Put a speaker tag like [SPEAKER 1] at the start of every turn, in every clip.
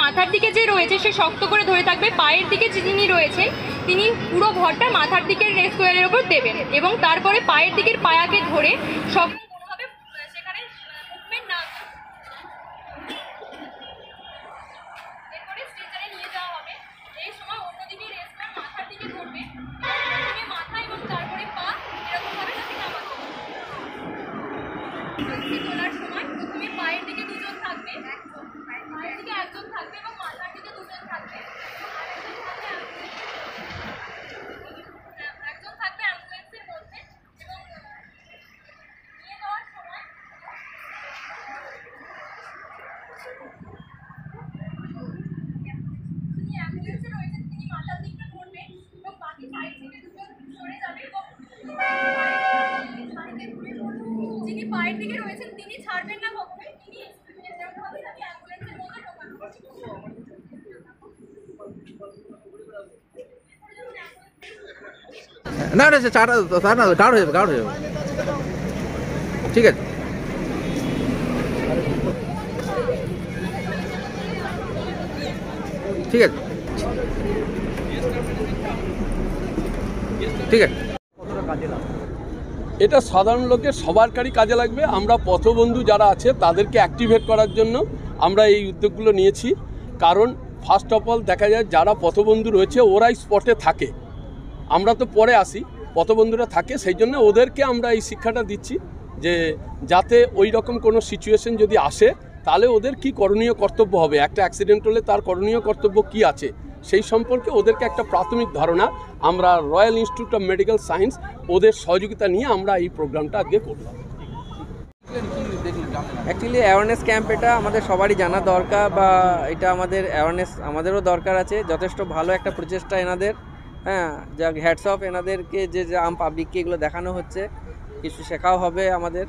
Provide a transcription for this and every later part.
[SPEAKER 1] মাথার দিকে যে রয়েছে সে শক্ত করে ধরে থাকবে, পায়ের দিকে যিনি রয়েছেন তিনি পুরো ভরটা মাথার দিকের রেস্ট স্কোয়ারের ওপর দেবেন এবং তারপরে পায়ের দিকের পায়াকে ধরে শক্ত কোনোভাবে সেখানে মুভমেন্ট না এরপরে স্ট্রেচারে নিয়ে যাওয়া হবে। এই সময় অন্যদিকে রেস্ট মাথার দিকে ধরবে, প্রথমে মাথা এবং তারপরে পা এরকমভাবে নামাতে হবে। তোলার সময় প্রথমে পায়ের দিকে দুজন থাকবে, পায়ের দিকে একজন থাকবে এবং মাথার দিকে দুজন থাকবে, একজন থাকবে অ্যাম্বুলেন্সের মধ্যে। এবং নিয়ে যাওয়ার সময় যিনি অ্যাম্বুলেন্সে রয়েছেন তিনি মাথার দিকটা ধরবেন এবং বাকি সাইড থেকে দুজন সরে যাবে এবং যিনি পায়ের দিকে রয়েছেন তিনি ছাড়বেন না কখনোই, তিনি যেমনভাবে তাকে অ্যাম্বুলেন্সের মধ্যে ঢোকানো
[SPEAKER 2] না না চাটা না গাঢ় হয়ে যাবে, গাঢ় হয়ে যাবে। ঠিক আছে, ঠিক আছে, ঠিক আছে।
[SPEAKER 3] এটা সাধারণ লোকের সবারই কাজে লাগবে। আমরা পথবন্ধু যারা আছে তাদেরকে অ্যাক্টিভেট করার জন্য আমরা এই উদ্যোগগুলো নিয়েছি। কারণ ফার্স্ট অফ অল দেখা যায় যারা পথবন্ধু রয়েছে ওরাই স্পটে থাকে, আমরা তো পরে আসি, পথবন্ধুরা থাকে, সেই জন্য ওদেরকে আমরা এই শিক্ষাটা দিচ্ছি যে যাতে ওই রকম কোনো সিচুয়েশন যদি আসে তাহলে ওদের কি করণীয় কর্তব্য হবে, একটা অ্যাক্সিডেন্ট হলে তার করণীয় কর্তব্য কি আছে সেই সম্পর্কে ওদেরকে একটা প্রাথমিক ধারণা আমরা royal institute of medical science ওদের সহযোগিতা নিয়ে আমরা এই প্রোগ্রামটা আজকে করলাম।
[SPEAKER 2] অ্যাকচুয়ালি অ্যাওয়ারনেস ক্যাম্প এটা আমাদের সবারই জানা দরকার, বা এটা আমাদের অ্যাওয়ারনেস আমাদেরও দরকার আছে। যথেষ্ট ভালো একটা প্রচেষ্টা এনাদের, হ্যাঁ, যা হ্যাটস অফ এনাদেরকে যে আম পাবলিককে এগুলো দেখানো হচ্ছে, কিছু শেখাও হবে আমাদের।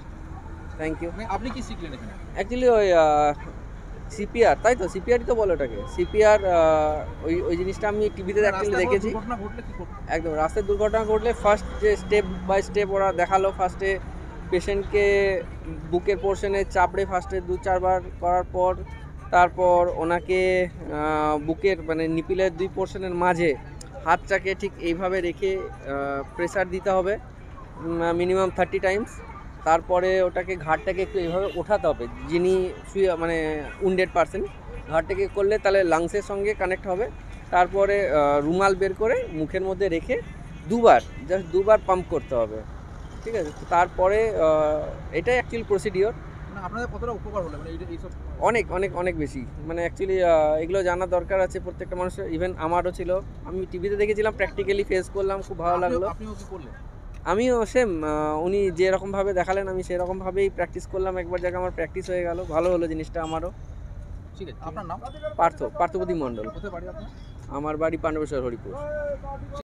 [SPEAKER 2] Thank you.
[SPEAKER 4] আপনি কি শিখলেন এখানে?
[SPEAKER 2] অ্যাকচুয়ালি ওই সিপিআর, তাই তো সিপিআরই তো বলো ওটাকে, সিপিআর। ওই জিনিসটা আমি টিভিতে অ্যাকচুয়ালি দেখেছি। একদম, রাস্তায় দুর্ঘটনা ঘটলে ফার্স্ট যে স্টেপ বাই স্টেপ ওরা দেখালো। ফার্স্টে পেশেন্টকে বুকের পোর্শনে চাপড়ে ফার্স্টে 2-4 বার করার পর তারপর ওনাকে বুকের মানে নিপিলের 2 পোর্শনের মাঝে হাতটাকে ঠিক এইভাবে রেখে প্রেসার দিতে হবে মিনিমাম 30 টাইমস। তারপরে ওটাকে ঘাটটাকে একটু এইভাবে ওঠাতে হবে, যিনি মানে উন্ডেড পারসন, ঘাটটাকে করলে তাহলে লাংসের সঙ্গে কানেক্ট হবে। তারপরে রুমাল বের করে মুখের মধ্যে রেখে জাস্ট দুবার পাম্প করতে হবে, ঠিক আছে। তারপরে এটাই অ্যাকচুয়ালি প্রসিডিওর।
[SPEAKER 4] আপনাদের কতটা উপকার হলো মানে এইসব?
[SPEAKER 2] অনেক অনেক অনেক বেশি, মানে অ্যাকচুয়ালি এগুলো জানার দরকার আছে প্রত্যেকটা মানুষের। ইভেন আমারও ছিল, আমি টিভিতে দেখেছিলাম, প্র্যাকটিক্যালি ফেস করলাম, খুব ভালো লাগলো।
[SPEAKER 4] আপনিও কি করলেন?
[SPEAKER 2] আমিও সেম, উনি যেরকমভাবে দেখালেন আমি সেরকমভাবেই প্র্যাকটিস করলাম। একবার জায়গায় আমার প্র্যাকটিস হয়ে গেল, ভালো হলো জিনিসটা আমারও।
[SPEAKER 4] ঠিক আছে, আপনার নাম?
[SPEAKER 2] পার্থপ্রতিম মণ্ডল।
[SPEAKER 4] কোথায় বাড়ি আপনার?
[SPEAKER 2] আমার বাড়ি পাণ্ডবেশ্বর, হরিপুর।